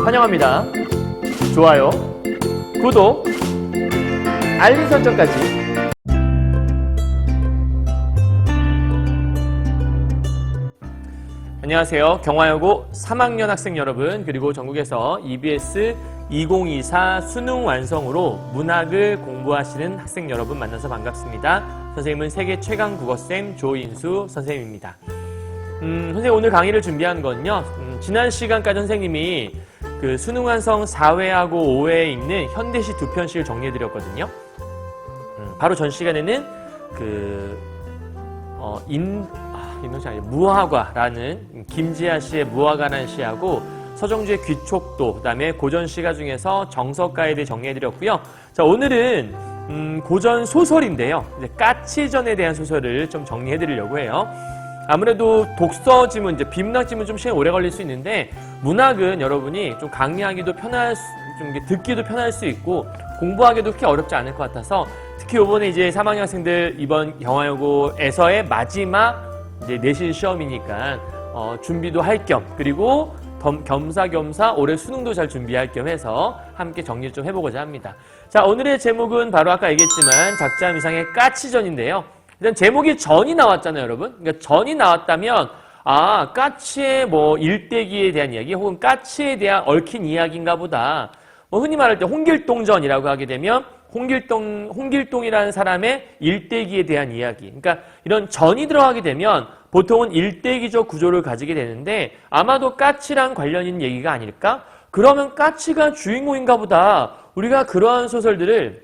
환영합니다. 좋아요, 구독, 알림 설정까지. 안녕하세요. 경화여고 3학년 학생 여러분, 그리고 전국에서 EBS 2024 수능 완성으로 문학을 공부하시는 학생 여러분 만나서 반갑습니다. 선생님은 세계 최강 국어쌤 조인수 선생님입니다. 선생님 오늘 강의를 준비한 건요, 지난 시간까지 선생님이 그 수능 완성 4회하고 5회에 있는 현대시 두 편씩을 정리해드렸거든요. 바로 전 시간에는 무화과라는 김지아 씨의 무화과라는 시하고 서정주의 귀촉도, 그 다음에 고전 시가 중에서 정석가에 대해 정리해드렸고요. 자, 오늘은 고전 소설인데요. 이제 까치전에 대한 소설을 좀 정리해드리려고 해요. 아무래도 독서 지문, 이제 비문학 지문 좀 시간이 오래 걸릴 수 있는데, 문학은 여러분이 좀 강의하기도 편할 좀 듣기도 편할 수 있고 공부하기도 그렇게 어렵지 않을 것 같아서, 특히 이번에 이제 3학년 학생들 이번 경화여고에서의 마지막 이제 내신 시험이니까 준비도 할 겸, 그리고 겸사겸사 올해 수능도 잘 준비할 겸 해서 함께 정리를 좀 해보고자 합니다. 자, 오늘의 제목은 바로 아까 얘기했지만 작자 미상의 까치전인데요. 일단 제목이 전이 나왔잖아요, 여러분. 그러니까 전이 나왔다면 까치의 일대기에 대한 이야기, 혹은 까치에 대한 얽힌 이야기인가 보다. 흔히 말할 때 홍길동전이라고 하게 되면 홍길동이라는 사람의 일대기에 대한 이야기. 그러니까 이런 전이 들어가게 되면 보통은 일대기적 구조를 가지게 되는데, 아마도 까치랑 관련 있는 얘기가 아닐까? 그러면 까치가 주인공인가 보다. 우리가 그러한 소설들을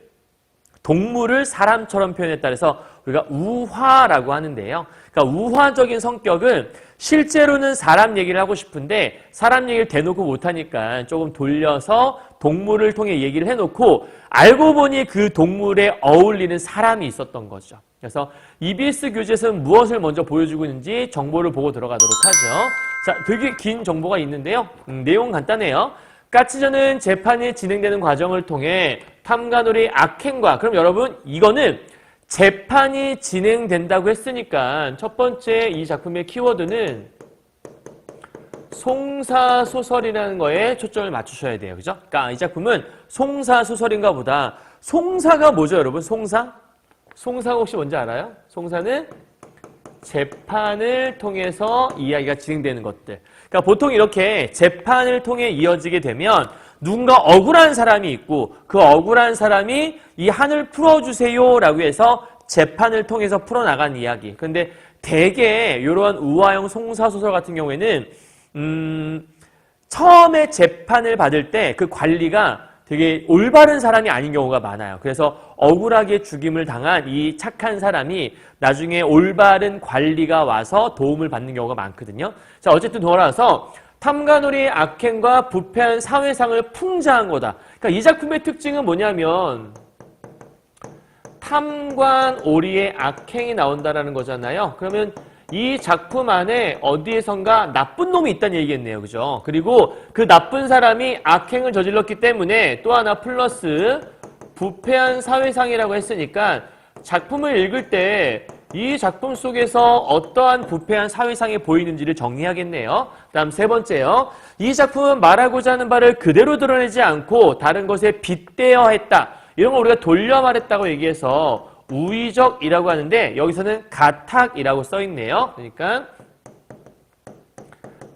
동물을 사람처럼 표현했다 그래서 우리가 우화라고 하는데요. 그러니까 우화적인 성격은 실제로는 사람 얘기를 하고 싶은데 사람 얘기를 대놓고 못하니까 조금 돌려서 동물을 통해 얘기를 해놓고, 알고 보니 그 동물에 어울리는 사람이 있었던 거죠. 그래서 EBS 교재에서는 무엇을 먼저 보여주고 있는지 정보를 보고 들어가도록 하죠. 자, 되게 긴 정보가 있는데요. 내용 간단해요. 까치전은 재판이 진행되는 과정을 통해 탐관오리 악행과, 그럼 여러분 이거는 재판이 진행된다고 했으니까 첫 번째 이 작품의 키워드는 송사소설이라는 거에 초점을 맞추셔야 돼요. 그죠? 그러니까 이 작품은 송사소설인가 보다. 송사가 뭐죠, 여러분? 송사? 송사가 혹시 뭔지 알아요? 송사는 재판을 통해서 이야기가 진행되는 것들. 그러니까 보통 이렇게 재판을 통해 이어지게 되면 누군가 억울한 사람이 있고 그 억울한 사람이 이 한을 풀어주세요라고 해서 재판을 통해서 풀어나간 이야기. 그런데 대개 이러한 우화형 송사소설 같은 경우에는 처음에 재판을 받을 때 그 관리가 되게 올바른 사람이 아닌 경우가 많아요. 그래서 억울하게 죽임을 당한 이 착한 사람이 나중에 올바른 관리가 와서 도움을 받는 경우가 많거든요. 자, 어쨌든 돌아와서 탐관오리의 악행과 부패한 사회상을 풍자한 거다. 그러니까 이 작품의 특징은 뭐냐면 탐관오리의 악행이 나온다라는 거잖아요. 그러면 이 작품 안에 어디에선가 나쁜 놈이 있다는 얘기겠네요. 그죠? 그리고 그 나쁜 사람이 악행을 저질렀기 때문에 또 하나 플러스 부패한 사회상이라고 했으니까 작품을 읽을 때 이 작품 속에서 어떠한 부패한 사회상이 보이는지를 정리하겠네요. 다음 세 번째요. 이 작품은 말하고자 하는 바를 그대로 드러내지 않고 다른 것에 빗대어 했다. 이런 거 우리가 돌려 말했다고 얘기해서 우의적이라고 하는데 여기서는 가탁이라고 써있네요. 그러니까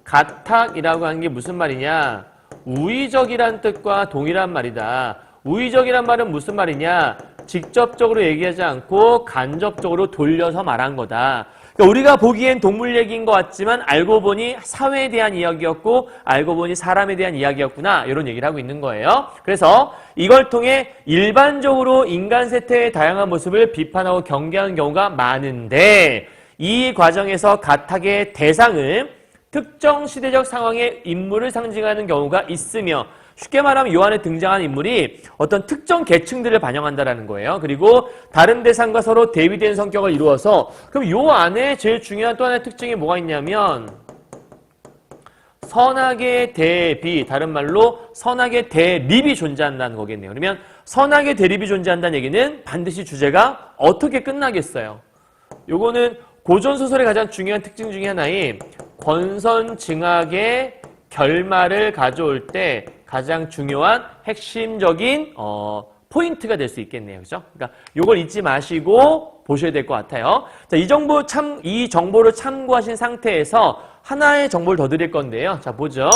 가탁이라고 하는 게 무슨 말이냐? 우의적이란 뜻과 동일한 말이다. 우의적이란 말은 무슨 말이냐? 직접적으로 얘기하지 않고 간접적으로 돌려서 말한 거다. 그러니까 우리가 보기엔 동물 얘기인 것 같지만 알고 보니 사회에 대한 이야기였고 알고 보니 사람에 대한 이야기였구나, 이런 얘기를 하고 있는 거예요. 그래서 이걸 통해 일반적으로 인간 세태의 다양한 모습을 비판하고 경계하는 경우가 많은데, 이 과정에서 가탁의 대상은 특정 시대적 상황의 인물을 상징하는 경우가 있으며, 쉽게 말하면 요 안에 등장한 인물이 어떤 특정 계층들을 반영한다라는 거예요. 그리고 다른 대상과 서로 대비된 성격을 이루어서, 그럼 요 안에 제일 중요한 또 하나의 특징이 뭐가 있냐면 선악의 대비, 다른 말로 선악의 대립이 존재한다는 거겠네요. 그러면 선악의 대립이 존재한다는 얘기는 반드시 주제가 어떻게 끝나겠어요? 요거는 고전소설의 가장 중요한 특징 중에 하나인 권선징악의 결말을 가져올 때 가장 중요한 핵심적인 포인트가 될 수 있겠네요. 그죠? 그러니까 요걸 잊지 마시고 보셔야 될 것 같아요. 자, 이 정보를 참고하신 상태에서 하나의 정보를 더 드릴 건데요. 자, 보죠.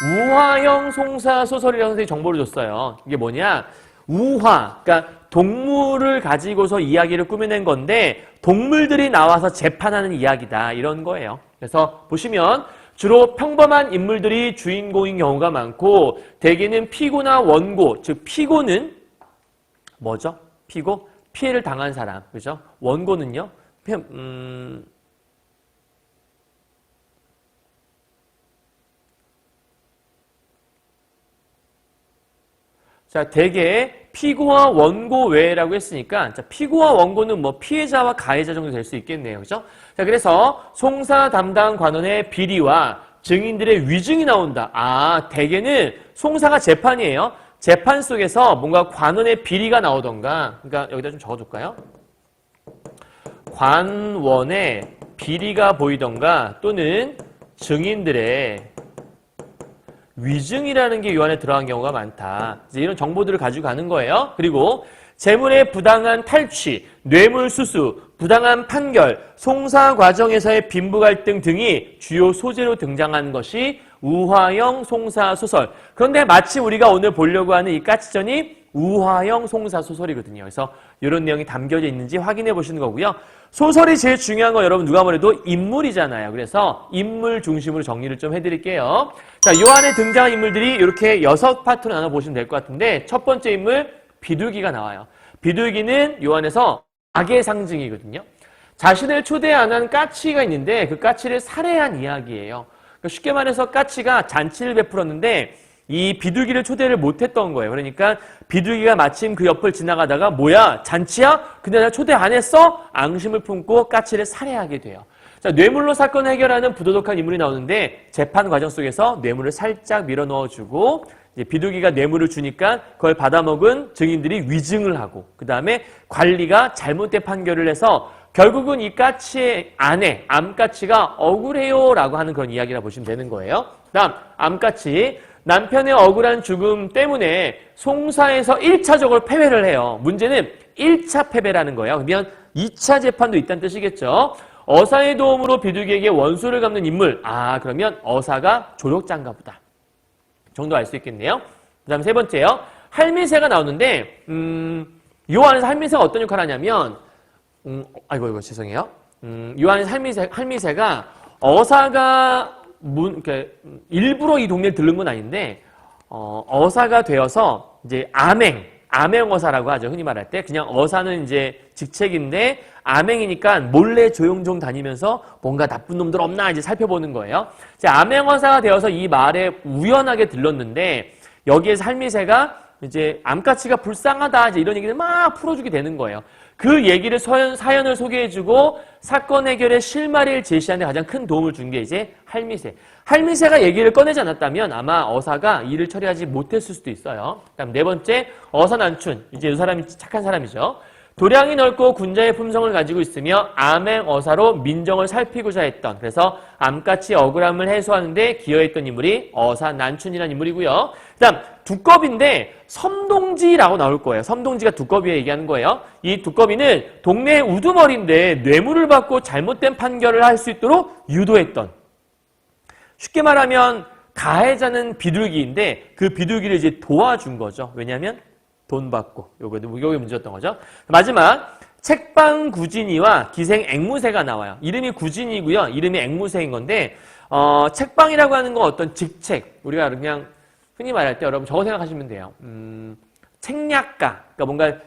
우화형 송사 소설이라고 선생님이 정보를 줬어요. 이게 뭐냐? 우화, 그러니까 동물을 가지고서 이야기를 꾸며낸 건데 동물들이 나와서 재판하는 이야기다. 이런 거예요. 그래서 보시면 주로 평범한 인물들이 주인공인 경우가 많고 대개는 피고나 원고, 즉 피고는 뭐죠? 피고? 피해를 당한 사람. 그죠? 원고는요? 자, 대개 피고와 원고 외라고 했으니까 자, 피고와 원고는 뭐 피해자와 가해자 정도 될 수 있겠네요. 그죠? 자, 그래서 송사 담당 관원의 비리와 증인들의 위증이 나온다. 아, 대개는 송사가 재판이에요. 재판 속에서 뭔가 관원의 비리가 나오던가, 그러니까 여기다 좀 적어둘까요? 관원의 비리가 보이던가 또는 증인들의 위증이라는 게 이 안에 들어간 경우가 많다. 이제 이런 정보들을 가지고 가는 거예요. 그리고 재물의 부당한 탈취, 뇌물 수수, 부당한 판결, 송사 과정에서의 빈부 갈등 등이 주요 소재로 등장한 것이 우화형 송사 소설. 그런데 마치 우리가 오늘 보려고 하는 이 까치전이 우화형 송사 소설이거든요. 그래서 이런 내용이 담겨져 있는지 확인해 보시는 거고요. 소설이 제일 중요한 건 여러분 누가 뭐래도 인물이잖아요. 그래서 인물 중심으로 정리를 좀 해드릴게요. 자, 이 안에 등장한 인물들이 이렇게 6파트로 나눠보시면 될 것 같은데 첫 번째 인물 비둘기가 나와요. 비둘기는 이 안에서 악의 상징이거든요. 자신을 초대 안 한 까치가 있는데 그 까치를 살해한 이야기예요. 그러니까 쉽게 말해서 까치가 잔치를 베풀었는데 이 비둘기를 초대를 못했던 거예요. 그러니까 비둘기가 마침 그 옆을 지나가다가 뭐야? 잔치야? 근데 나 초대 안 했어? 앙심을 품고 까치를 살해하게 돼요. 자, 뇌물로 사건을 해결하는 부도덕한 인물이 나오는데 재판 과정 속에서 뇌물을 살짝 밀어 넣어주고 이제 비둘기가 뇌물을 주니까 그걸 받아먹은 증인들이 위증을 하고 그 다음에 관리가 잘못된 판결을 해서 결국은 이 까치의 아내, 암까치가 억울해요라고 하는 그런 이야기라 보시면 되는 거예요. 다음, 암까치. 남편의 억울한 죽음 때문에 송사에서 1차적으로 패배를 해요. 문제는 1차 패배라는 거예요. 그러면 2차 재판도 있다는 뜻이겠죠. 어사의 도움으로 비둘기에게 원수를 갚는 인물. 아, 그러면 어사가 조력자인가 보다. 정도 알 수 있겠네요. 그 다음 세 번째요. 할미새가 나오는데 요 안에서 할미새가 어떤 역할을 하냐면 아이고 죄송해요. 요 안에서 할미새가 어사가 일부러 이 동네를 들른 건 아닌데 어사가 되어서 이제 암행어사라고 하죠. 흔히 말할 때 그냥 어사는 이제 직책인데 암행이니까 몰래 조용조용 다니면서 뭔가 나쁜 놈들 없나 이제 살펴보는 거예요. 이제 암행어사가 되어서 이 말에 우연하게 들렀는데 여기에서 할미새가 이제 암까치가 불쌍하다 이제 이런 얘기를 막 풀어주게 되는 거예요. 그 얘기를 사연을 소개해주고 사건 해결의 실마리를 제시하는 데 가장 큰 도움을 준 게 이제 할미새. 할미새가 얘기를 꺼내지 않았다면 아마 어사가 일을 처리하지 못했을 수도 있어요. 그다음 네 번째 어사난춘. 이제 이 사람이 착한 사람이죠. 도량이 넓고 군자의 품성을 가지고 있으며 암행어사로 민정을 살피고자 했던 그래서 암까치 억울함을 해소하는 데 기여했던 인물이 어사난춘이라는 인물이고요. 그다음 두꺼비인데 섬동지라고 나올 거예요. 섬동지가 두꺼비에 얘기하는 거예요. 이 두꺼비는 동네 우두머리인데 뇌물을 받고 잘못된 판결을 할 수 있도록 유도했던 쉽게 말하면 가해자는 비둘기인데 그 비둘기를 이제 도와준 거죠. 왜냐하면 돈 받고 요게 문제였던 거죠. 마지막 책방 구진이와 기생 앵무새가 나와요. 이름이 구진이고요. 이름이 앵무새인 건데 책방이라고 하는 건 어떤 직책 우리가 그냥 흔히 말할 때 여러분 저거 생각하시면 돼요. 책략가 그러니까 뭔가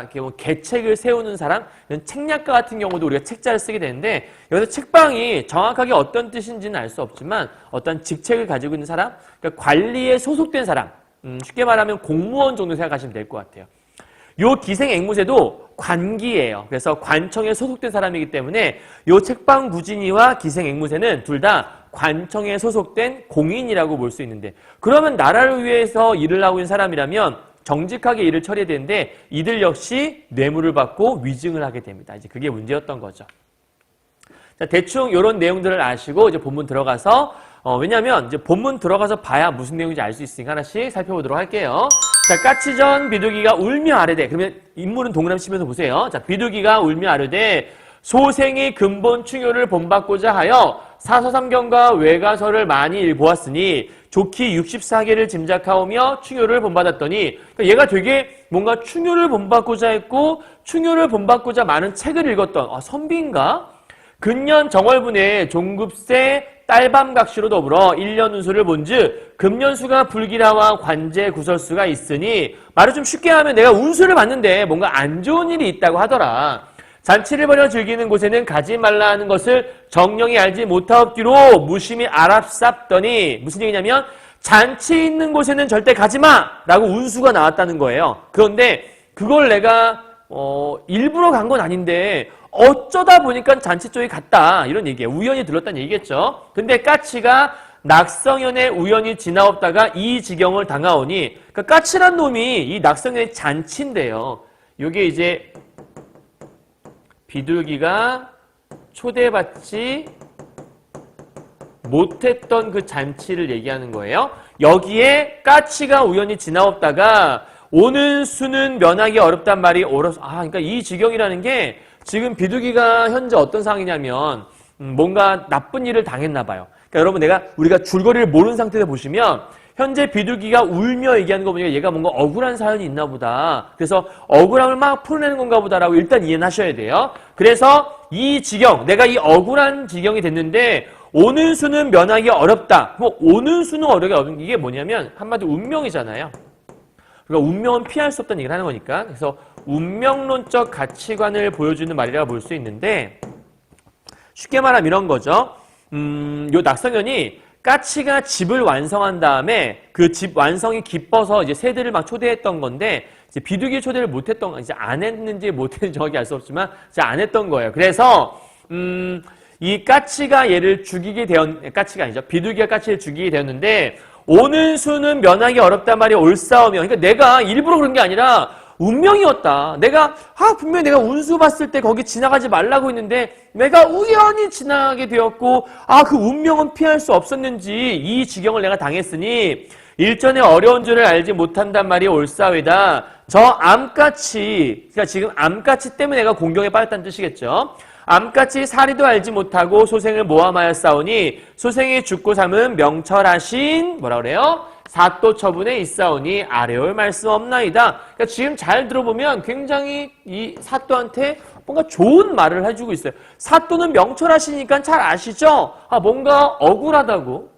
이렇게 뭐 계책을 세우는 사람 이런 책략가 같은 경우도 우리가 책자를 쓰게 되는데 여기서 책방이 정확하게 어떤 뜻인지는 알 수 없지만 어떤 직책을 가지고 있는 사람 그러니까 관리에 소속된 사람 쉽게 말하면 공무원 정도 생각하시면 될 것 같아요. 요 기생 앵무새도 관기예요. 그래서 관청에 소속된 사람이기 때문에 요 책방 구진이와 기생 앵무새는 둘 다 관청에 소속된 공인이라고 볼 수 있는데 그러면 나라를 위해서 일을 하고 있는 사람이라면 정직하게 일을 처리해야 되는데 이들 역시 뇌물을 받고 위증을 하게 됩니다. 이제 그게 문제였던 거죠. 자, 대충 이런 내용들을 아시고 이제 본문 들어가서 왜냐하면 이제 본문 들어가서 봐야 무슨 내용인지 알 수 있으니까 하나씩 살펴보도록 할게요. 자, 까치전 비둘기가 울며 아뢰되. 그러면 인물은 동그라미 치면서 보세요. 자, 비둘기가 울며 아뢰되 소생이 근본 충효를 본받고자 하여 사서삼경과 외가서를 많이 보았으니 좋기 64개를 짐작하오며 충효를 본받았더니, 그러니까 얘가 되게 뭔가 충효를 본받고자 했고 충효를 본받고자 많은 책을 읽었던 선비인가? 근년 정월분에 종급세 딸밤각시로 더불어 1년 운수를 본즉 금년수가 불기라와 관제 구설수가 있으니, 말을 좀 쉽게 하면 내가 운수를 봤는데 뭔가 안 좋은 일이 있다고 하더라. 잔치를 벌여 즐기는 곳에는 가지 말라 하는 것을 정령이 알지 못하옵기로 무심히 알아쌌더니, 무슨 얘기냐면 잔치 있는 곳에는 절대 가지마! 라고 운수가 나왔다는 거예요. 그런데 그걸 내가 일부러 간 건 아닌데 어쩌다 보니까 잔치 쪽에 갔다, 이런 얘기예요. 우연히 들렀다는 얘기겠죠. 근데 까치가 낙성현에 우연히 지나옵다가 이 지경을 당하오니, 그러니까 까치란 놈이 이 낙성현의 잔치인데요. 요게 이제 비둘기가 초대받지 못했던 그 잔치를 얘기하는 거예요. 여기에 까치가 우연히 지나옵다가 오는 수는 면하기 어렵단 말이 옳아서, 그러니까 이 지경이라는 게 지금 비둘기가 현재 어떤 상황이냐면 뭔가 나쁜 일을 당했나 봐요. 그러니까 여러분, 우리가 줄거리를 모르는 상태에서 보시면 현재 비둘기가 울며 얘기하는 거 보니까 얘가 뭔가 억울한 사연이 있나 보다. 그래서 억울함을 막 풀어내는 건가 보다라고 일단 이해는 하셔야 돼요. 그래서 이 지경, 내가 이 억울한 지경이 됐는데 오는 수는 면하기 어렵다. 뭐 오는 수는 어렵게 어려운 이게 뭐냐면 한마디로 운명이잖아요. 그러니까 운명은 피할 수 없다는 얘기를 하는 거니까. 그래서 운명론적 가치관을 보여주는 말이라고 볼 수 있는데, 쉽게 말하면 이런 거죠. 요 낙성현이 까치가 집을 완성한 다음에 그 집 완성이 기뻐서 이제 새들을 막 초대했던 건데, 이제 비둘기 초대를 못했던, 이제 안 했는지 못했는지 정확히 알 수 없지만 이제 안 했던 거예요. 그래서 이 까치가 얘를 죽이게 까치가 아니죠. 비둘기가 까치를 죽이게 되었는데, 오는 수는 면하기 어렵단 말이 올싸우며, 그러니까 내가 일부러 그런 게 아니라 운명이었다. 분명히 내가 운수 봤을 때 거기 지나가지 말라고 했는데 내가 우연히 지나가게 되었고, 그 운명은 피할 수 없었는지 이 지경을 내가 당했으니 일전에 어려운 줄을 알지 못한단 말이 올싸웨다. 저 암까치, 그러니까 지금 암까치 때문에 내가 공경에 빠졌다는 뜻이겠죠. 암까치 사리도 알지 못하고 소생을 모함하여 싸우니 소생이 죽고 삼은 명철하신 뭐라 그래요? 사또 처분에 있사오니 아래올 말씀 없나이다. 그러니까 지금 잘 들어보면 굉장히 이 사또한테 뭔가 좋은 말을 해주고 있어요. 사또는 명철하시니까 잘 아시죠? 뭔가 억울하다고,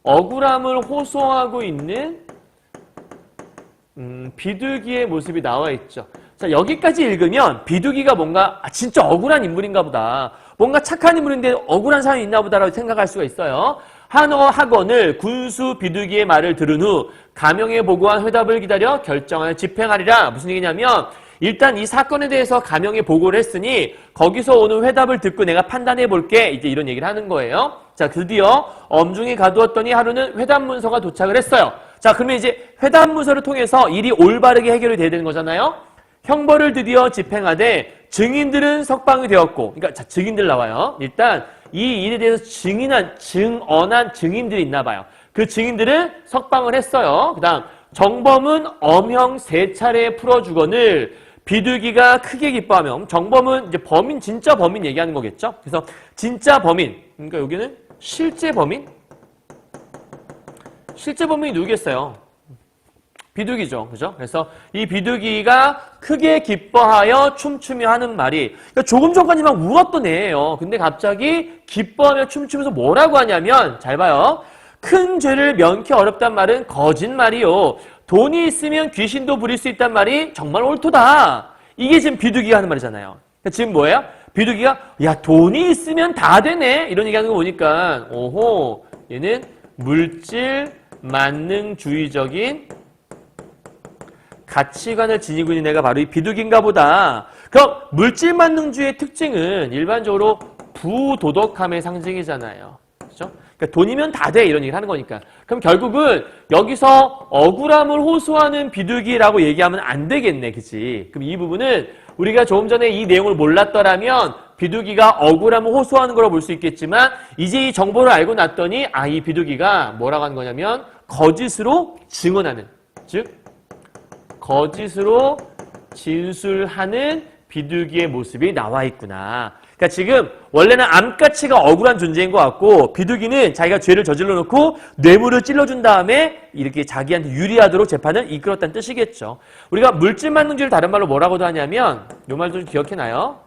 억울함을 호소하고 있는 비둘기의 모습이 나와 있죠. 자, 여기까지 읽으면 비둘기가 뭔가 진짜 억울한 인물인가 보다, 뭔가 착한 인물인데 억울한 사람이 있나 보다라고 생각할 수가 있어요. 한어 학원을 군수 비둘기의 말을 들은 후 가명에 보고한 회답을 기다려 결정하여 집행하리라. 무슨 얘기냐면 일단 이 사건에 대해서 가명에 보고를 했으니 거기서 오는 회답을 듣고 내가 판단해 볼게, 이제 이런 얘기를 하는 거예요. 자, 드디어 엄중히 가두었더니 하루는 회답 문서가 도착을 했어요. 자, 그러면 이제 회답 문서를 통해서 일이 올바르게 해결이 돼야 되는 거잖아요. 형벌을 드디어 집행하되 증인들은 석방이 되었고, 그러니까 자, 증인들 나와요. 일단 이 일에 대해서 증언한 증인들이 있나 봐요. 그 증인들은 석방을 했어요. 그 다음 정범은 엄형 3차례 풀어주거늘 비둘기가 크게 기뻐하며, 정범은 이제 범인, 진짜 범인 얘기하는 거겠죠. 그래서 진짜 범인, 그러니까 여기는 실제 범인이 누구겠어요? 비둘기죠. 그죠? 그래서 이 비둘기가 크게 기뻐하여 춤추며 하는 말이, 그러니까 조금 전까지 막 울었던 애예요. 근데 갑자기 기뻐하며 춤추면서 뭐라고 하냐면, 잘 봐요. 큰 죄를 면키 어렵단 말은 거짓말이요. 돈이 있으면 귀신도 부릴 수 있단 말이 정말 옳도다. 이게 지금 비둘기가 하는 말이잖아요. 그러니까 지금 뭐예요? 비둘기가 야, 돈이 있으면 다 되네, 이런 얘기하는 거 보니까 오호, 얘는 물질 만능주의적인 가치관을 지니고 있는 애가 바로 이 비둘기인가 보다. 그럼 물질 만능주의의 특징은 일반적으로 부도덕함의 상징이잖아요. 그렇죠? 그러니까 돈이면 다 돼, 이런 얘기를 하는 거니까. 그럼 결국은 여기서 억울함을 호소하는 비둘기라고 얘기하면 안 되겠네, 그치? 그럼 이 부분은 우리가 조금 전에 이 내용을 몰랐더라면 비둘기가 억울함을 호소하는 거로 볼 수 있겠지만 이제 이 정보를 알고 났더니 이 비둘기가 뭐라고 하는 거냐면 거짓으로 증언하는, 즉 거짓으로 진술하는 비둘기의 모습이 나와 있구나. 그러니까 지금 원래는 암까치가 억울한 존재인 것 같고 비둘기는 자기가 죄를 저질러 놓고 뇌물을 찔러준 다음에 이렇게 자기한테 유리하도록 재판을 이끌었다는 뜻이겠죠. 우리가 물질만능주의를 다른 말로 뭐라고도 하냐면 이 말도 좀 기억해놔요.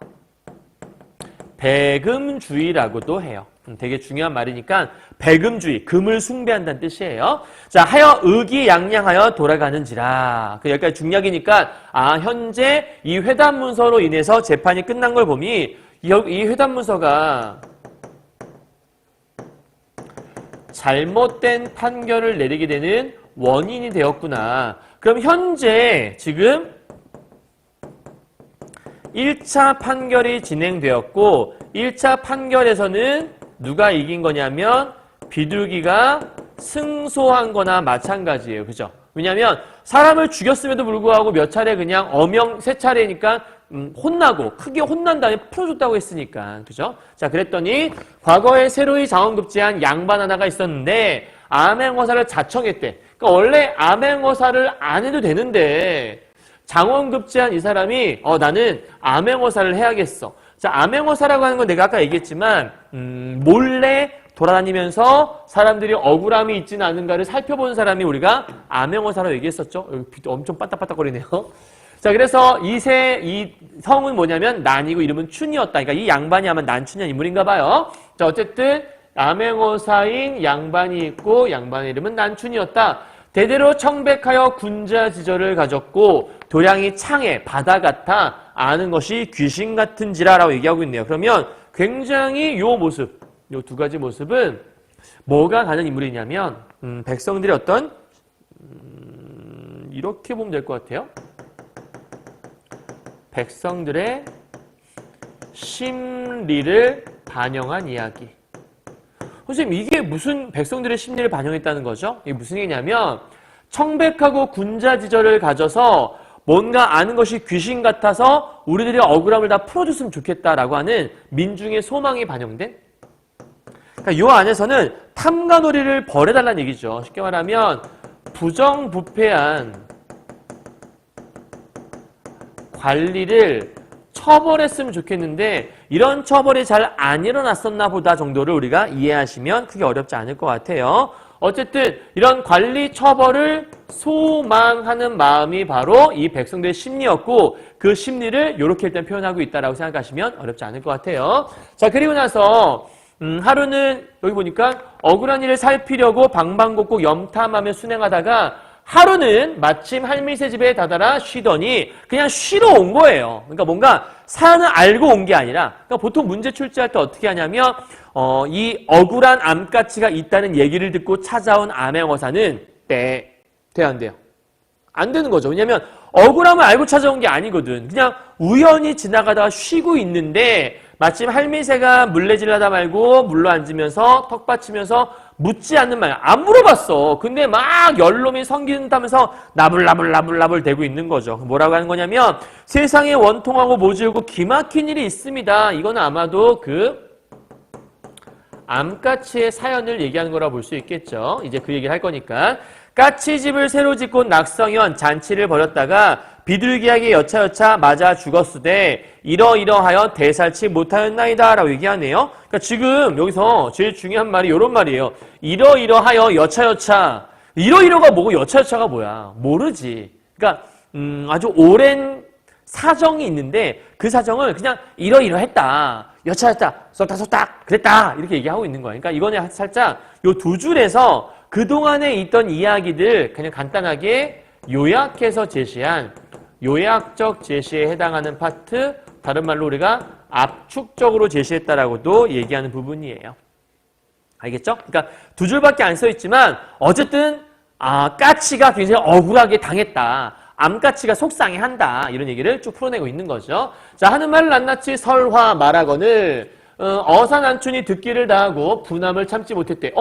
배금주의라고도 해요. 되게 중요한 말이니까 배금주의, 금을 숭배한다는 뜻이에요. 자, 하여 의기양양하여 돌아가는지라. 여기까지 중략이니까 현재 이 회담 문서로 인해서 재판이 끝난 걸 보니 이 회담 문서가 잘못된 판결을 내리게 되는 원인이 되었구나. 그럼 현재 지금 1차 판결이 진행되었고 1차 판결에서는 누가 이긴 거냐면 비둘기가 승소한 거나 마찬가지예요. 그죠? 왜냐하면 사람을 죽였음에도 불구하고 몇 차례 그냥 세 차례니까 혼나고 크게 혼난 다음에 풀어줬다고 했으니까. 그죠? 자, 그랬더니 과거에 새로이 장원급제한 양반 하나가 있었는데 암행어사를 자청했대. 그러니까 원래 암행어사를 안 해도 되는데 장원급제한 이 사람이 나는 암행어사를 해야겠어. 자, 암행어사라고 하는 건 내가 아까 얘기했지만 몰래 돌아다니면서 사람들이 억울함이 있지는 않은가를 살펴보는 사람이 우리가 암행어사라고 얘기했었죠. 여기 엄청 빠딱빠딱거리네요. 자, 그래서 이 성은 뭐냐면 난이고 이름은 춘이었다. 그러니까 이 양반이 아마 난춘이한 인물인가 봐요. 자, 어쨌든 암행어사인 양반이 있고 양반의 이름은 난춘이었다. 대대로 청백하여 군자지절을 가졌고 도량이 창에 바다 같아 아는 것이 귀신 같은지라라고 얘기하고 있네요. 그러면 굉장히 요 모습, 요 두 가지 모습은 뭐가 가는 인물이냐면 백성들의 어떤 이렇게 보면 될 것 같아요. 백성들의 심리를 반영한 이야기. 선생님, 이게 무슨 백성들의 심리를 반영했다는 거죠? 이게 무슨 얘기냐면 청백하고 군자지절을 가져서 뭔가 아는 것이 귀신 같아서 우리들의 억울함을 다 풀어줬으면 좋겠다라고 하는 민중의 소망이 반영된, 그러니까 이 안에서는 탐관오리를 벌여달라는 얘기죠. 쉽게 말하면 부정부패한 관리를 처벌했으면 좋겠는데 이런 처벌이 잘 안 일어났었나 보다 정도를 우리가 이해하시면 크게 어렵지 않을 것 같아요. 어쨌든 이런 관리 처벌을 소망하는 마음이 바로 이 백성들의 심리였고 그 심리를 이렇게 일단 표현하고 있다라고 생각하시면 어렵지 않을 것 같아요. 자, 그리고 나서 하루는 여기 보니까 억울한 일을 살피려고 방방곡곡 염탐하며 순행하다가 하루는 마침 할미새 집에 다다라 쉬더니 그냥 쉬러 온 거예요. 그러니까 뭔가 사연을 알고 온 게 아니라, 그러니까 보통 문제 출제할 때 어떻게 하냐면 이 억울한 암까치가 있다는 얘기를 듣고 찾아온 암행어사는 돼야 안 돼요? 안 되는 거죠. 왜냐하면 억울함을 알고 찾아온 게 아니거든. 그냥 우연히 지나가다가 쉬고 있는데 마침 할미새가 물레질하다 말고 물러 앉으면서 턱 받치면서 묻지 않는 말, 안 물어봤어. 근데 막 열놈이 성기는다면서 나불나불 대고 있는 거죠. 뭐라고 하는 거냐면 세상에 원통하고 모질고 기막힌 일이 있습니다. 이건 아마도 그 암까치의 사연을 얘기하는 거라 볼 수 있겠죠. 이제 그 얘기를 할 거니까. 까치집을 새로 짓고 낙성현 잔치를 벌였다가 비둘기에게 여차여차 맞아 죽었으되 이러이러하여 대살치 못하였나이다 라고 얘기하네요. 그러니까 지금 여기서 제일 중요한 말이 이런 말이에요. 이러이러하여 여차여차. 이러이러가 뭐고 여차여차가 뭐야? 모르지. 그러니까 아주 오랜 사정이 있는데 그 사정을 그냥 이러이러했다. 여차였다. 쏙닥쏙닥 그랬다. 이렇게 얘기하고 있는 거야. 그러니까 이거는 살짝 요 두 줄에서 그동안에 있던 이야기들 그냥 간단하게 요약해서 제시한 요약적 제시에 해당하는 파트, 다른 말로 우리가 압축적으로 제시했다라고도 얘기하는 부분이에요. 알겠죠? 그러니까 두 줄밖에 안 써 있지만 어쨌든 까치가 굉장히 억울하게 당했다. 암까치가 속상해한다. 이런 얘기를 쭉 풀어내고 있는 거죠. 자, 하는 말을 낱낱이 설화 말하거늘 어사난춘이 듣기를 다하고 분함을 참지 못했대.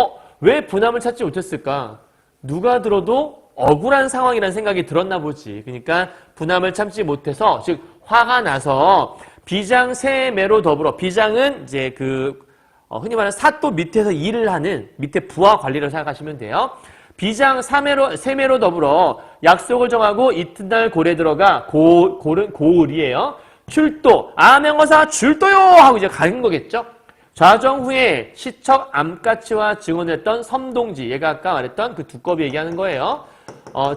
왜 분함을 참지 못했을까? 누가 들어도 억울한 상황이라는 생각이 들었나 보지. 그러니까 분함을 참지 못해서, 즉 화가 나서 비장세매로 더불어, 비장은 이제 흔히 말하는 사또 밑에서 일을 하는 밑에 부하 관리를 생각하시면 돼요. 비장 세매로 더불어 약속을 정하고 이튿날 고래 들어가, 고을은 고을이에요. 출도, 명어사 출도요 하고 이제 가는 거겠죠. 좌정 후에 시척 암까치와 증언했던 섬동지, 얘가 아까 말했던 그 두꺼비 얘기하는 거예요.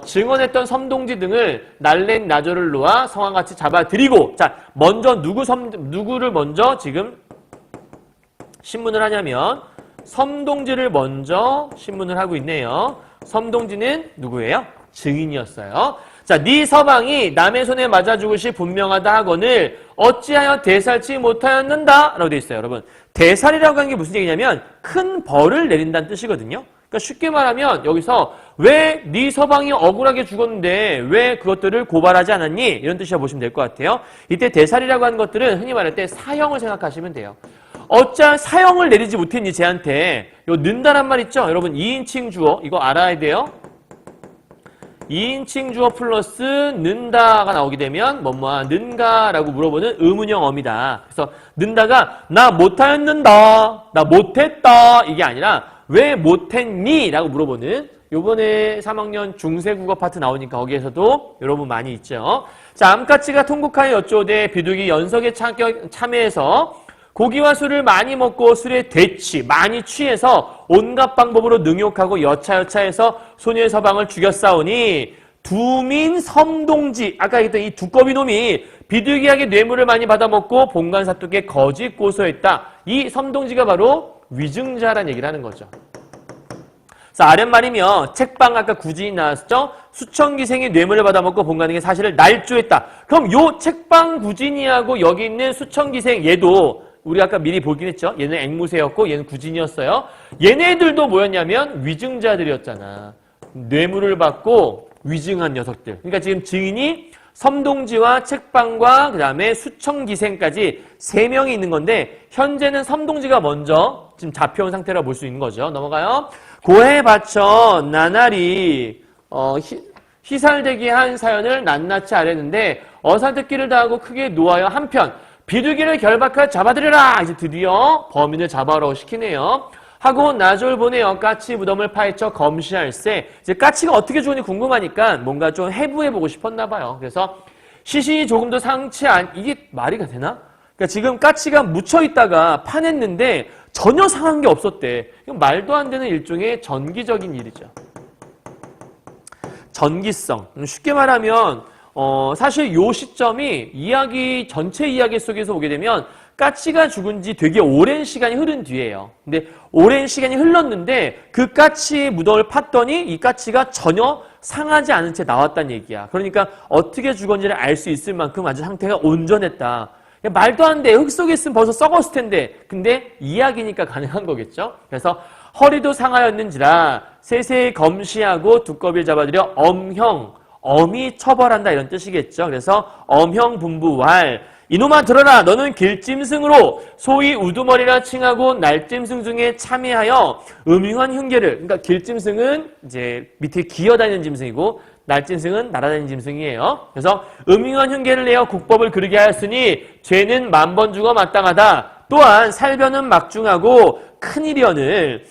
증언했던 섬동지 등을 날랜 나조를 놓아 성화같이 잡아들이고, 자, 먼저 누구를 먼저 지금 신문을 하냐면 섬동지를 먼저 신문을 하고 있네요. 섬동지는 누구예요? 증인이었어요. 자, 네 서방이 남의 손에 맞아 죽으시 분명하다 하거늘 어찌하여 대살치 못하였는다 라고 되어 있어요. 여러분, 대살이라고 하는 게 무슨 얘기냐면 큰 벌을 내린다는 뜻이거든요. 그러니까 쉽게 말하면 여기서 왜 네 서방이 억울하게 죽었는데 왜 그것들을 고발하지 않았니? 이런 뜻이라고 보시면 될 것 같아요. 이때 대살이라고 하는 것들은 흔히 말할 때 사형을 생각하시면 돼요. 어찌 사형을 내리지 못했니 쟤한테. 요 는다란 말 있죠? 여러분 2인칭 주어 이거 알아야 돼요. 2인칭 주어 플러스 는다가 나오게 되면 뭐뭐하 는가라고 물어보는 의문형 어미다. 그래서 는다가 나 못하였는다, 나 못했다 이게 아니라 왜 못했니? 라고 물어보는, 요번에 3학년 중세국어 파트 나오니까 거기에서도 여러분 많이 있죠. 자, 암까치가 통곡하여 여쭈오되 비둘기 연석에 참여해서 고기와 술을 많이 먹고 술에 되취, 많이 취해서 온갖 방법으로 능욕하고 여차여차해서 소녀의 서방을 죽였사오니 두민 섬동지, 아까 얘기했던 이 두꺼비 놈이 비둘기에게 뇌물을 많이 받아먹고 본관사뚝에 거짓 고소했다. 이 섬동지가 바로 위증자라는 얘기를 하는 거죠. 자, 아랫말이며 책방 아까 구진이 나왔죠? 수천기생이 뇌물을 받아먹고 본관에게 사실을 날조했다. 그럼 요 책방 구진이하고 여기 있는 수천기생 얘도 우리가 아까 미리 보긴 했죠. 얘는 앵무새였고 얘는 구진이었어요. 얘네들도 뭐였냐면 위증자들이었잖아. 뇌물을 받고 위증한 녀석들. 그러니까 지금 증인이 섬동지와 책방과 그 다음에 수천기생까지 3명이 있는 건데 현재는 섬동지가 먼저 지금 잡혀온 상태라고 볼 수 있는 거죠. 넘어가요. 고해 바쳐 나날이 희살되게 한 사연을 낱낱이 아뢰는데 어사듣기를 다하고 크게 노하여 한편 비둘기를 결박하여 잡아들여라. 이제 드디어 범인을 잡아오라고 시키네요. 하고 나졸 보내어 까치 무덤을 파헤쳐 검시할세. 이제 까치가 어떻게 죽었는지 궁금하니까 뭔가 좀 해부해보고 싶었나 봐요. 그래서 시신이 조금도 상치 이게 말이 되나? 그러니까 지금 까치가 묻혀있다가 파냈는데 전혀 상한 게 없었대. 이건 말도 안 되는 일종의 전기적인 일이죠. 전기성. 쉽게 말하면 사실 요 시점이 전체 이야기 속에서 보게 되면 까치가 죽은 지 되게 오랜 시간이 흐른 뒤에요. 근데 오랜 시간이 흘렀는데 그 까치 무덤을 팠더니 이 까치가 전혀 상하지 않은 채 나왔다는 얘기야. 그러니까 어떻게 죽었는지를 알 수 있을 만큼 아주 상태가 온전했다. 말도 안 돼. 흙 속에 있으면 벌써 썩었을 텐데. 근데 이야기니까 가능한 거겠죠. 그래서 허리도 상하였는지라 세세히 검시하고 두꺼비를 잡아들여 엄히 처벌한다 이런 뜻이겠죠. 그래서 엄형분부왈 이놈아 들어라. 너는 길짐승으로 소위 우두머리라 칭하고 날짐승 중에 참여하여 음흉한 흉계를, 그러니까 길짐승은 이제 밑에 기어다니는 짐승이고 날짐승은 날아다니는 짐승이에요. 그래서 음흉한 흉계를 내어 국법을 그르게 하였으니 죄는 만번 죽어 마땅하다. 또한 살변은 막중하고 큰일이여늘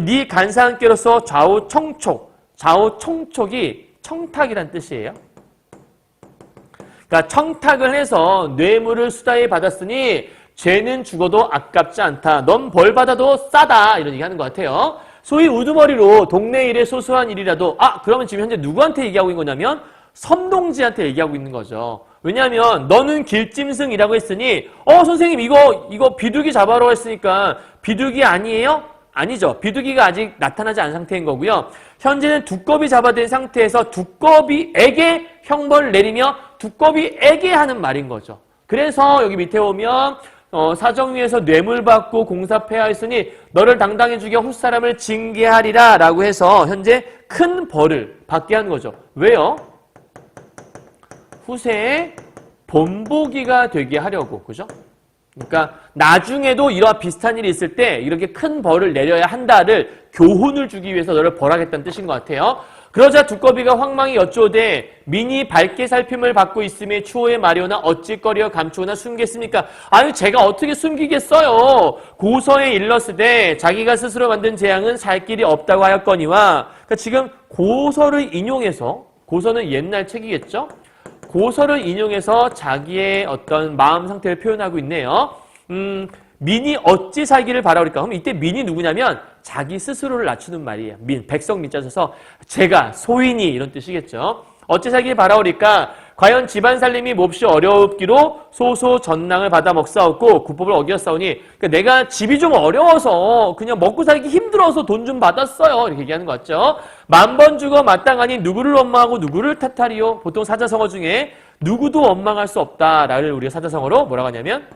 네 간사함께로서 좌우총촉이 청탁이란 뜻이에요. 그러니까 청탁을 해서 뇌물을 수다에 받았으니 죄는 죽어도 아깝지 않다. 넌 벌 받아도 싸다. 이런 얘기하는 것 같아요. 소위 우두머리로 동네 일에 소소한 일이라도 그러면 지금 현재 누구한테 얘기하고 있는 거냐면 섬동지한테 얘기하고 있는 거죠. 왜냐하면 너는 길짐승이라고 했으니 선생님 이거 비둘기 잡아러 했으니까 비둘기 아니에요? 아니죠. 비둘기가 아직 나타나지 않은 상태인 거고요. 현재는 두꺼비 잡아든 상태에서 두꺼비에게 형벌을 내리며 두꺼비에게 하는 말인 거죠. 그래서 여기 밑에 오면 사정위에서 뇌물 받고 공사패하였으니 너를 당당히 죽여 훗사람을 징계하리라 라고 해서 현재 큰 벌을 받게 하는 거죠. 왜요? 후세에 본보기가 되게 하려고. 그죠? 그러니까 나중에도 이와 비슷한 일이 있을 때 이렇게 큰 벌을 내려야 한다를 교훈을 주기 위해서 너를 벌하겠다는 뜻인 것 같아요. 그러자 두꺼비가 황망히 여쭈오되 민이 밝게 살핌을 받고 있음에 추호의 말이오나 어찌거리어 감추오나 숨겠습니까? 아유 제가 어떻게 숨기겠어요. 고서에 일렀으되 자기가 스스로 만든 재앙은 살 길이 없다고 하였거니와. 그러니까 지금 고서를 인용해서, 고서는 옛날 책이겠죠? 고서를 인용해서 자기의 어떤 마음 상태를 표현하고 있네요. 민이 어찌 살기를 바라오리까? 그럼 이때 민이 누구냐면 자기 스스로를 낮추는 말이에요. 민, 백성 민자 써서 제가, 소인이 이런 뜻이겠죠. 어찌 살기를 바라오리까? 과연 집안 살림이 몹시 어려웠기로 소소 전낭을 받아 먹사옵고 구법을 어겼사오니. 그러니까 내가 집이 좀 어려워서 그냥 먹고 살기 힘들어서 돈 좀 받았어요. 이렇게 얘기하는 것 같죠. 만번 죽어 마땅하니 누구를 원망하고 누구를 탓하리요. 보통 사자성어 중에 누구도 원망할 수 없다를 우리가 사자성어로 뭐라고 하냐면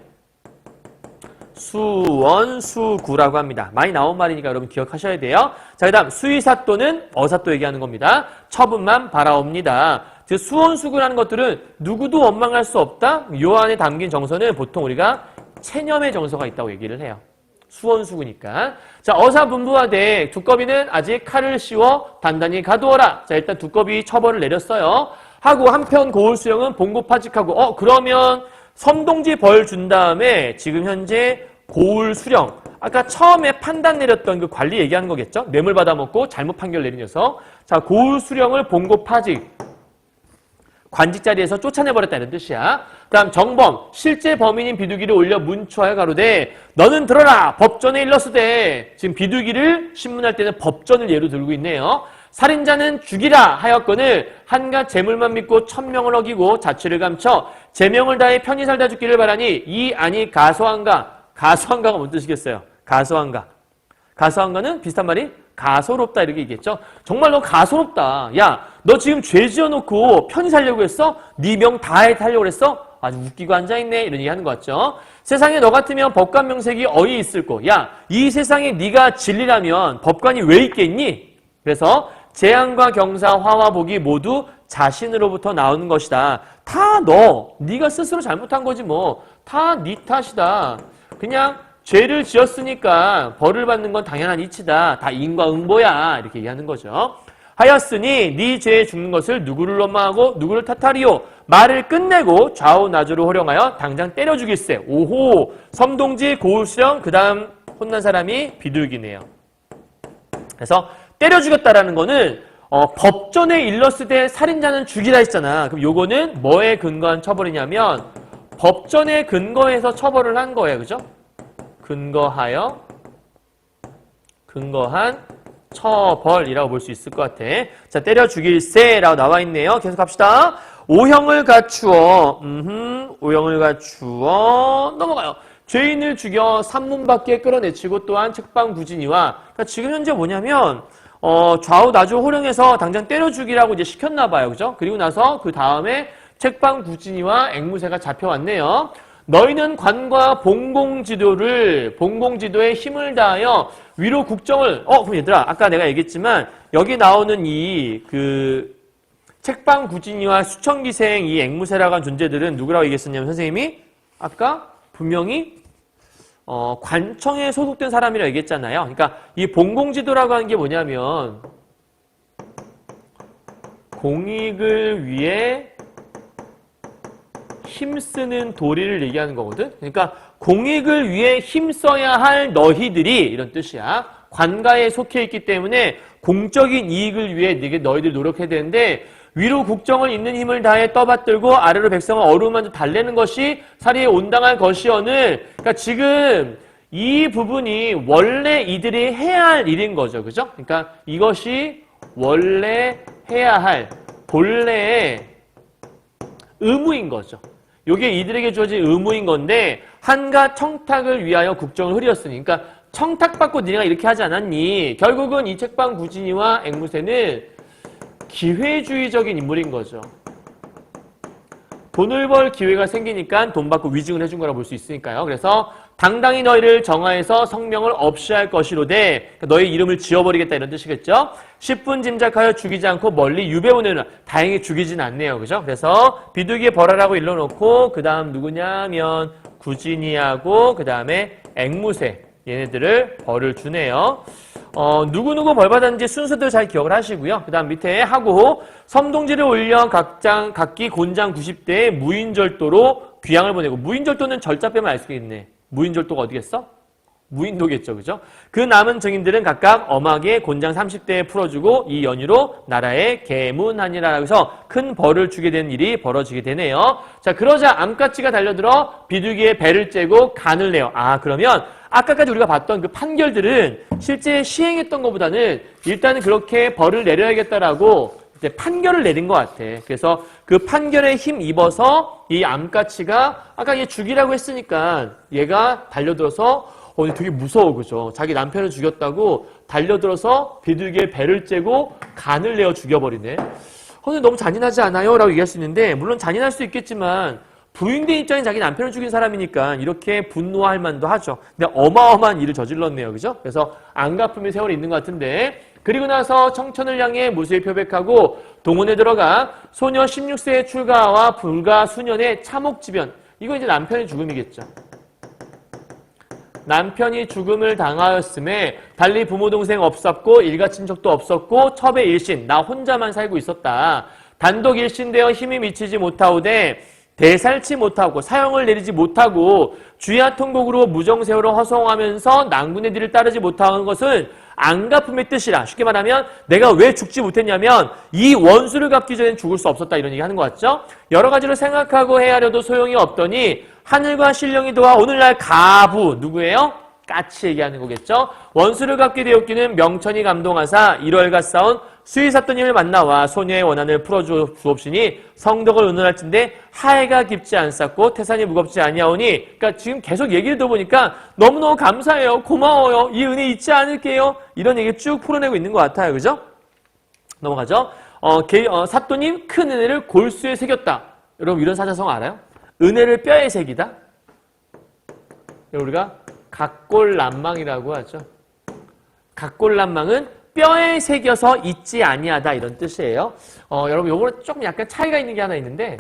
수원수구라고 합니다. 많이 나온 말이니까 여러분 기억하셔야 돼요. 자, 그 다음 수의사또는 어사또 얘기하는 겁니다. 처분만 바라옵니다. 즉 수원수구라는 것들은 누구도 원망할 수 없다. 요 안에 담긴 정서는 보통 우리가 체념의 정서가 있다고 얘기를 해요. 수원수구니까. 자, 어사분부하되 두꺼비는 아직 칼을 씌워 단단히 가두어라. 자, 일단 두꺼비 처벌을 내렸어요. 하고 한편 고울수령은 봉고파직하고 그러면 섬동지 벌 준 다음에 지금 현재 고울수령, 아까 처음에 판단 내렸던 그 관리 얘기하는 거겠죠? 뇌물 받아먹고 잘못 판결 내린 녀석. 자, 고울수령을 봉고파직, 관직 자리에서 쫓아내버렸다는 뜻이야. 다음 정범, 실제 범인인 비둘기를 올려 문초하여 가로되 너는 들어라 법전에 일렀으되. 지금 비둘기를 신문할 때는 법전을 예로 들고 있네요. 살인자는 죽이라 하였거늘 한갓 재물만 믿고 천명을 어기고 자취를 감춰 제명을 다해 편히 살다 죽기를 바라니 이 아니 가소한가. 가소한가가 뭔 뜻이겠어요? 가소한가. 가소한가는 비슷한 말이 가소롭다 이렇게 얘기했죠. 정말 너 가소롭다. 야, 너 지금 죄 지어놓고 편히 살려고 했어? 네 명 다해 살려고 했어? 아주 웃기고 앉아있네 이런 얘기 하는 것 같죠. 세상에 너 같으면 법관 명색이 어이 있을 거. 야, 이 세상에 네가 진리라면 법관이 왜 있겠니? 그래서 재앙과 경사, 화와 복이 모두 자신으로부터 나오는 것이다. 다 네가 스스로 잘못한 거지 뭐. 다 네 탓이다. 그냥 죄를 지었으니까 벌을 받는 건 당연한 이치다. 다 인과응보야. 이렇게 얘기하는 거죠. 하였으니 네 죄에 죽는 것을 누구를 원망하고 누구를 탓하리요. 말을 끝내고 좌우 나주로 호령하여 당장 때려 죽일세. 오호. 섬동지 고울수령 그 다음 혼난 사람이 비둘기네요. 그래서 때려 죽였다라는 거는 법전에 일렀으되 살인자는 죽이라 했잖아. 그럼 요거는 뭐에 근거한 처벌이냐면 법전에 근거해서 처벌을 한 거예요. 그죠? 근거한 처벌이라고 볼 수 있을 것 같아. 자, 때려 죽일세라고 나와 있네요. 계속 갑시다. 오형을 갖추어 넘어가요. 죄인을 죽여 산문 밖에 끌어내치고 또한 책방구진이와. 그러니까 지금 현재 뭐냐면 좌우 나주 호령해서 당장 때려 죽이라고 이제 시켰나 봐요. 그죠? 그리고 나서 그 다음에 책방구진이와 앵무새가 잡혀왔네요. 너희는 관과 봉공지도에 힘을 다하여 위로 국정을 그럼 얘들아 아까 내가 얘기했지만 여기 나오는 이 책방구진이와 수천기생 이 앵무새라고 한 존재들은 누구라고 얘기했었냐면 선생님이 아까 분명히 관청에 소속된 사람이라고 얘기했잖아요. 그러니까 이 봉공지도라고 하는 게 뭐냐면 공익을 위해 힘쓰는 도리를 얘기하는 거거든. 그러니까 공익을 위해 힘써야 할 너희들이 이런 뜻이야. 관가에 속해 있기 때문에 공적인 이익을 위해 너희들 노력해야 되는데 위로 국정을 잇는 힘을 다해 떠받들고 아래로 백성을 어루만져 달래는 것이 사리에 온당할 것이오늘. 그러니까 지금 이 부분이 원래 이들이 해야 할 일인 거죠. 그죠? 그러니까 이것이 원래 해야 할 본래의 의무인 거죠. 이게 이들에게 주어진 의무인 건데 한갓 청탁을 위하여 국정을 흐렸으니 그러니까 청탁받고 니네가 이렇게 하지 않았니? 결국은 이 책방구진이와 앵무새는 기회주의적인 인물인 거죠. 돈을 벌 기회가 생기니까 돈 받고 위증을 해준 거라고 볼 수 있으니까요. 그래서 당당히 너희를 정하여서 성명을 없이 할 것이로되 너희 이름을 지어버리겠다 이런 뜻이겠죠. 10분 짐작하여 죽이지 않고 멀리 유배오느라. 다행히 죽이진 않네요. 그죠? 그래서 비둘기에 벌하라고 일러놓고 그 다음 누구냐면 구진이하고 그 다음에 앵무새 얘네들을 벌을 주네요. 누구누구 벌 받았는지 순서도 잘 기억을 하시고요. 그 다음 밑에 하고 섬동지를 올려 각기 곤장 90대에 무인절도로 귀양을 보내고 무인절도는 절자 빼면 알 수 있겠네. 무인절도가 어디겠어? 무인도겠죠. 그죠? 그 남은 증인들은 각각 엄하게 곤장 30대에 풀어주고 이 연유로 나라에 계문하니라 해서 큰 벌을 주게 된 일이 벌어지게 되네요. 자, 그러자 암까치가 달려들어 비둘기의 배를 째고 간을 내요. 그러면 아까까지 우리가 봤던 그 판결들은 실제 시행했던 것보다는 일단은 그렇게 벌을 내려야겠다라고 이제 판결을 내린 것 같아. 그래서 그 판결에 힘 입어서 이 암까치가 아까 얘 죽이라고 했으니까 얘가 달려들어서 근데 되게 무서워, 그죠? 자기 남편을 죽였다고 달려들어서 비둘기의 배를 째고 간을 내어 죽여버리네. 근데 너무 잔인하지 않아요? 라고 얘기할 수 있는데 물론 잔인할 수 있겠지만 부인된 입장인 자기 남편을 죽인 사람이니까 이렇게 분노할 만도 하죠. 근데 어마어마한 일을 저질렀네요. 그죠? 그래서 안갚음의 세월이 있는 것 같은데 그리고 나서 청천을 향해 무수히 표백하고 동원에 들어가 소녀 16세의 출가와 불과 수년의 참혹지변. 이거 이제 남편의 죽음이겠죠. 남편이 죽음을 당하였음에 달리 부모 동생 없었고 일가 친척도 없었고 첩의 일신 나 혼자만 살고 있었다. 단독 일신되어 힘이 미치지 못하오되 대살치 못하고 사형을 내리지 못하고 주야 통곡으로 무정세월을 허송하면서 낭군의 뒤를 따르지 못하는 것은 안갚음의 뜻이라. 쉽게 말하면 내가 왜 죽지 못했냐면 이 원수를 갚기 전엔 죽을 수 없었다 이런 얘기 하는 것 같죠? 여러 가지로 생각하고 헤아려도 소용이 없더니 하늘과 신령이 도와 오늘날 가부 누구예요? 까치 얘기하는 거겠죠? 원수를 갚게 되었기는 명천이 감동하사 1월가 싸운 수의사또님을 만나와 소녀의 원한을 풀어주옵시니 성덕을 의논할진데 하해가 깊지 않았고 태산이 무겁지 아니하오니 그러니까 지금 계속 얘기를 들어보니까 너무너무 감사해요. 고마워요. 이 은혜 잊지 않을게요. 이런 얘기 쭉 풀어내고 있는 것 같아요. 그죠? 넘어가죠. 사또님 큰 은혜를 골수에 새겼다. 여러분 이런 사자성 알아요? 은혜를 뼈에 새기다. 우리가 각골난망이라고 하죠. 각골난망은 뼈에 새겨서 잊지 아니하다 이런 뜻이에요. 여러분 요거는 조금 약간 차이가 있는 게 하나 있는데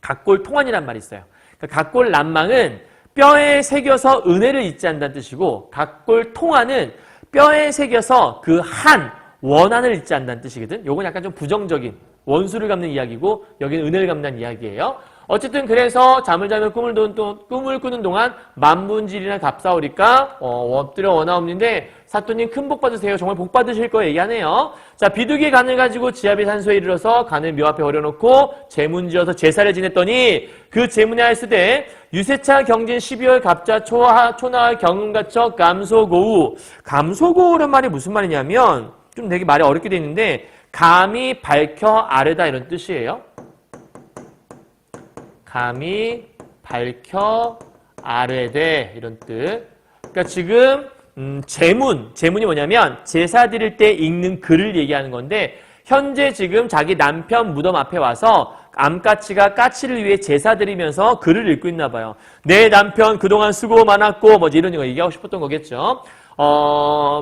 각골통환이란 말이 있어요. 그러니까 각골난망은 뼈에 새겨서 은혜를 잊지 않는다는 뜻이고 각골통환은 뼈에 새겨서 그 한 원한을 잊지 않는다는 뜻이거든. 요건 약간 좀 부정적인 원수를 갚는 이야기고 여기는 은혜를 갚는 이야기예요. 어쨌든 그래서 잠을 자며 꿈을 꾸는 동안 만문질이나 값사오리까 엎드려 원하옵는데 사또님 큰 복 받으세요. 정말 복 받으실 거예요. 얘기하네요. 자, 비둘기 간을 가지고 지압이 산소에 이르러서 간을 묘 앞에 버려놓고 제문지어서 제사를 지냈더니 그 제문에 하였으되 유세차 경진 12월 갑자 초나흘 경음가처 감소고우. 감소고우란 말이 무슨 말이냐면 좀 되게 말이 어렵게 돼 있는데 감이 밝혀 아래다 이런 뜻이에요. 감이 밝혀 아래되 이런 뜻. 그러니까 지금 제문이 뭐냐면 제사 드릴 때 읽는 글을 얘기하는 건데 현재 지금 자기 남편 무덤 앞에 와서 암까치가 까치를 위해 제사 드리면서 글을 읽고 있나 봐요. 내 남편 그동안 수고 많았고 뭐지 이런 거 얘기하고 싶었던 거겠죠.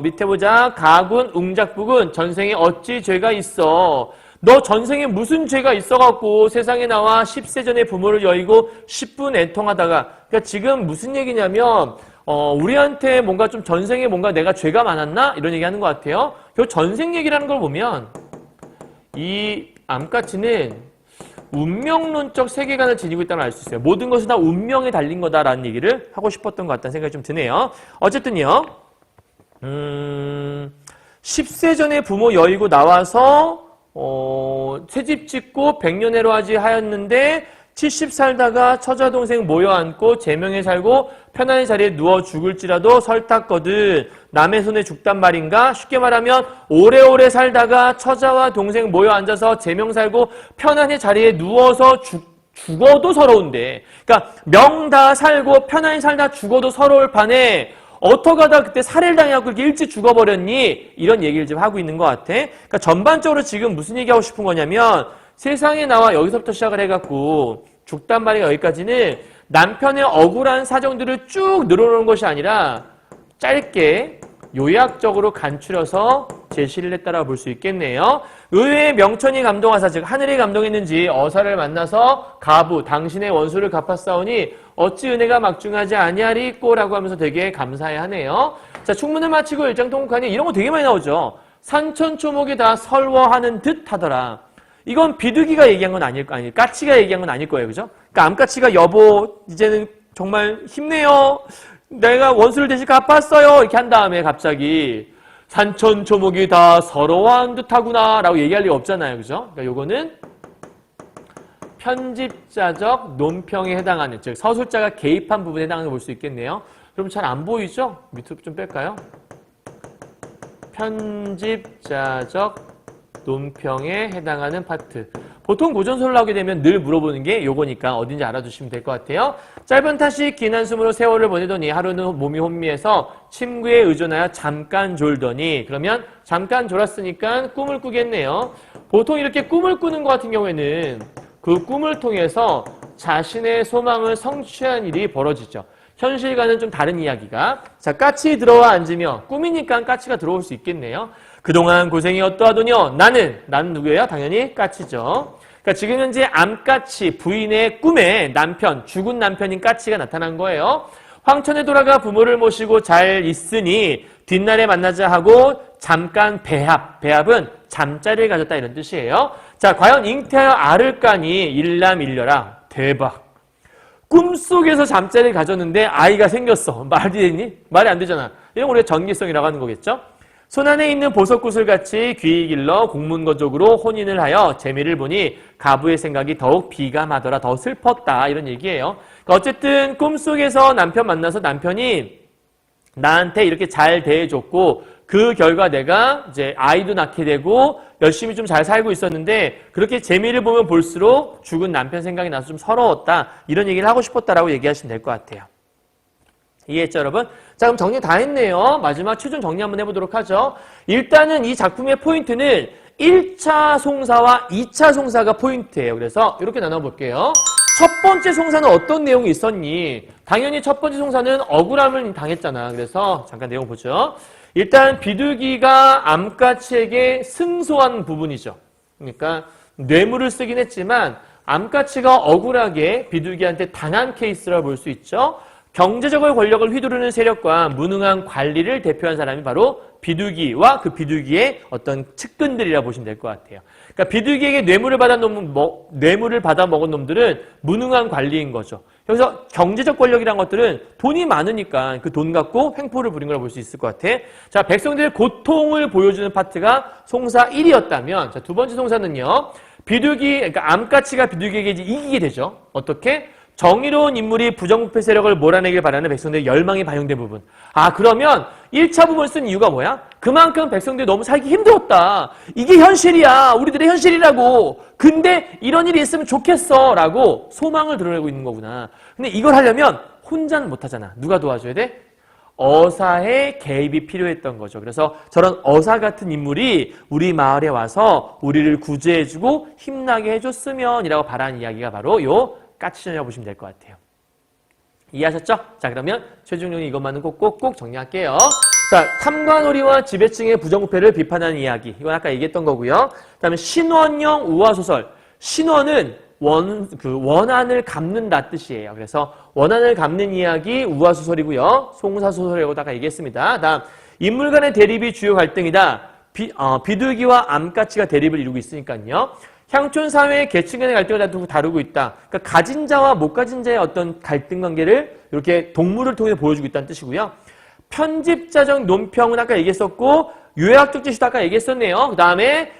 밑에 보자. 가군 웅작북은 전생에 어찌 죄가 있어. 너 전생에 무슨 죄가 있어갖고 세상에 나와 10세 전에 부모를 여의고 10분 애통하다가 그러니까 지금 무슨 얘기냐면 우리한테 뭔가 좀 전생에 뭔가 내가 죄가 많았나? 이런 얘기하는 것 같아요. 결국 전생 얘기라는 걸 보면 이 암까치는 운명론적 세계관을 지니고 있다는 걸 알 수 있어요. 모든 것은 다 운명에 달린 거다라는 얘기를 하고 싶었던 것 같다는 생각이 좀 드네요. 어쨌든요. 10세 전에 부모 여의고 나와서 새집 짓고 100년해로 하지 하였는데 70 살다가 처자 동생 모여 앉고 제명에 살고 편안히 자리에 누워 죽을지라도 설탔거든. 남의 손에 죽단 말인가? 쉽게 말하면 오래오래 살다가 처자와 동생 모여 앉아서 제명 살고 편안히 자리에 누워서 죽어도 서러운데 그러니까 명 다 살고 편안히 살다 죽어도 서러울 판에 어떡하다 그때 살해를 당해갖고 그렇게 일찍 죽어버렸니? 이런 얘기를 지금 하고 있는 것 같아. 그러니까 전반적으로 지금 무슨 얘기하고 싶은 거냐면 세상에 나와 여기서부터 시작을 해갖고 죽단 말이가 여기까지는 남편의 억울한 사정들을 쭉 늘어놓는 것이 아니라 짧게 요약적으로 간추려서 제시를 했다라고 볼 수 있겠네요. 의외의 명천이 감동하사 즉 하늘이 감동했는지 어사를 만나서 가부 당신의 원수를 갚았사오니 어찌 은혜가 막중하지 아니하리꼬 라고 하면서 되게 감사해하네요. 자, 충문을 마치고 일장 통곡하니 이런 거 되게 많이 나오죠. 산천초목이 다 설워하는 듯 하더라. 이건 비둘기가 얘기한 건 아닐 까치가 얘기한 건 아닐 거예요. 그죠? 그러니까 암까치가 여보 이제는 정말 힘내요. 내가 원수를 대신 갚았어요. 이렇게 한 다음에 갑자기 산천초목이 다 서러워한 듯하구나 라고 얘기할 리가 없잖아요. 그죠? 그러니까 요거는 편집자적 논평에 해당하는 즉 서술자가 개입한 부분에 해당하는 걸 볼 수 있겠네요. 그럼 잘 안 보이죠? 밑으로 좀 뺄까요? 편집자적 논평에 해당하는 파트. 보통 고전서를 나오게 되면 늘 물어보는 게 요거니까 어딘지 알아두시면 될 것 같아요. 짧은 타씩 긴 한숨으로 세월을 보내더니 하루는 몸이 혼미해서 침구에 의존하여 잠깐 졸더니 그러면 잠깐 졸았으니까 꿈을 꾸겠네요. 보통 이렇게 꿈을 꾸는 것 같은 경우에는 그 꿈을 통해서 자신의 소망을 성취한 일이 벌어지죠. 현실과는 좀 다른 이야기가. 자, 까치 들어와 앉으며 꿈이니까 까치가 들어올 수 있겠네요. 그동안 고생이 어떠하더뇨? 나는 누구예요? 당연히 까치죠. 그러니까 지금 현재 암까치 부인의 꿈에 남편, 죽은 남편인 까치가 나타난 거예요. 황천에 돌아가 부모를 모시고 잘 있으니 뒷날에 만나자 하고 잠깐 배합. 배합은 잠자리를 가졌다 이런 뜻이에요. 자, 과연 잉태하여 알을 까니 일남일녀라. 대박. 꿈속에서 잠자리를 가졌는데 아이가 생겼어. 말이 되니? 말이 안 되잖아. 이건 우리가 전기성이라고 하는 거겠죠? 손안에 있는 보석구슬 같이 귀 길러 공문거족으로 혼인을 하여 재미를 보니 가부의 생각이 더욱 비감하더라. 더 슬펐다. 이런 얘기예요. 그러니까 어쨌든 꿈속에서 남편 만나서 남편이 나한테 이렇게 잘 대해줬고 그 결과 내가 이제 아이도 낳게 되고 열심히 좀 잘 살고 있었는데 그렇게 재미를 보면 볼수록 죽은 남편 생각이 나서 좀 서러웠다. 이런 얘기를 하고 싶었다라고 얘기하시면 될 것 같아요. 이해했죠, 여러분? 자, 그럼 정리 다 했네요. 마지막 최종 정리 한번 해보도록 하죠. 일단은 이 작품의 포인트는 1차 송사와 2차 송사가 포인트예요. 그래서 이렇게 나눠볼게요. 첫 번째 송사는 어떤 내용이 있었니? 당연히 첫 번째 송사는 억울함을 당했잖아. 그래서 잠깐 내용 보죠. 일단 비둘기가 암까치에게 승소한 부분이죠. 그러니까 뇌물을 쓰긴 했지만 암까치가 억울하게 비둘기한테 당한 케이스라 볼 수 있죠. 경제적인 권력을 휘두르는 세력과 무능한 관리를 대표한 사람이 바로 비둘기와 그 비둘기의 어떤 측근들이라 보시면 될 것 같아요. 그러니까 비둘기에게 뇌물을 받아 먹은 놈들은 무능한 관리인 거죠. 그래서 경제적 권력이란 것들은 돈이 많으니까 그 돈 갖고 횡포를 부린 걸 볼 수 있을 것 같아. 자, 백성들의 고통을 보여주는 파트가 송사 1이었다면, 자, 두 번째 송사는요, 그러니까 암까치가 비둘기에게 이기게 되죠. 어떻게? 정의로운 인물이 부정부패 세력을 몰아내길 바라는 백성들의 열망이 반영된 부분. 아, 그러면 1차 부분을 쓴 이유가 뭐야? 그만큼 백성들이 너무 살기 힘들었다. 이게 현실이야. 우리들의 현실이라고. 근데 이런 일이 있으면 좋겠어. 라고 소망을 드러내고 있는 거구나. 근데 이걸 하려면 혼자는 못하잖아. 누가 도와줘야 돼? 어사의 개입이 필요했던 거죠. 그래서 저런 어사 같은 인물이 우리 마을에 와서 우리를 구제해주고 힘나게 해줬으면 이라고 바라는 이야기가 바로 요 까치전이라고 보시면 될 것 같아요. 이해하셨죠? 자, 그러면 최종 정리 이것만은 꼭 정리할게요. 자, 탐관오리와 지배층의 부정부패를 비판하는 이야기. 이건 아까 얘기했던 거고요. 그 다음에 신원형 우화소설. 신원은 원한을 갚는다 뜻이에요. 그래서 원한을 갚는 이야기 우화소설이고요. 송사소설이라고 아까 얘기했습니다. 다음, 인물 간의 대립이 주요 갈등이다. 비둘기와 암까치가 대립을 이루고 있으니까요. 향촌 사회의 계층 간의 갈등을 다루고 있다. 그러니까 가진 자와 못 가진 자의 어떤 갈등 관계를 이렇게 동물을 통해 보여주고 있다는 뜻이고요. 편집자적 논평은 아까 얘기했었고 요약적 지시도 아까 얘기했었네요. 그 다음에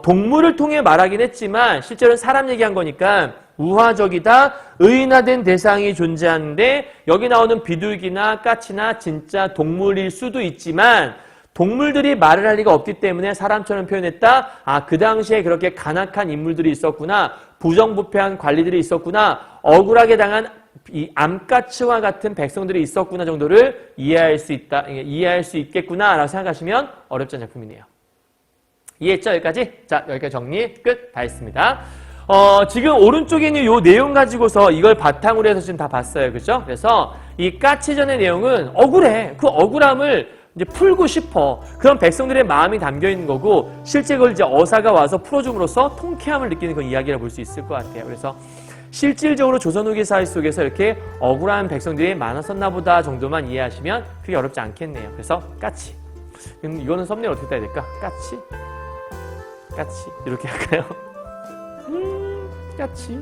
동물을 통해 말하긴 했지만 실제로는 사람 얘기한 거니까 우화적이다. 의인화된 대상이 존재하는데 여기 나오는 비둘기나 까치나 진짜 동물일 수도 있지만 동물들이 말을 할 리가 없기 때문에 사람처럼 표현했다. 아, 그 당시에 그렇게 간악한 인물들이 있었구나. 부정부패한 관리들이 있었구나. 억울하게 당한 이 암까치와 같은 백성들이 있었구나 정도를 이해할 수 있겠구나라고 생각하시면 어렵지 않은 작품이네요. 이해했죠? 여기까지? 자, 여기까지 정리 끝. 다 했습니다. 지금 오른쪽에 있는 이 내용 가지고서 이걸 바탕으로 해서 지금 다 봤어요. 그죠? 그래서 이 까치전의 내용은 억울해. 그 억울함을 이제 풀고 싶어. 그런 백성들의 마음이 담겨 있는 거고 실제 그걸 이제 어사가 와서 풀어줌으로써 통쾌함을 느끼는 그런 이야기라 볼 수 있을 것 같아요. 그래서 실질적으로 조선 후기 사회 속에서 이렇게 억울한 백성들이 많았었나 보다 정도만 이해하시면 그게 어렵지 않겠네요. 그래서 까치. 이거는 썸네일 어떻게 따야 될까? 까치? 까치. 이렇게 할까요? 까치.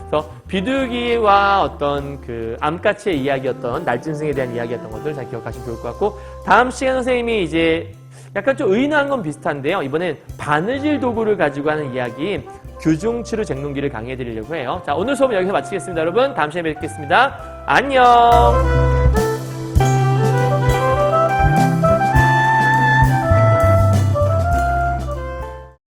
그래서 비둘기와 어떤 그 암까치의 이야기였던 날짐승에 대한 이야기였던 것들 잘 기억하시면 좋을 것 같고, 다음 시간 선생님이 이제 약간 좀 의인한 건 비슷한데요. 이번엔 바느질 도구를 가지고 하는 이야기 규중치루 쟁론기를 강의해 드리려고 해요. 자, 오늘 수업은 여기서 마치겠습니다. 여러분 다음 시간에 뵙겠습니다. 안녕.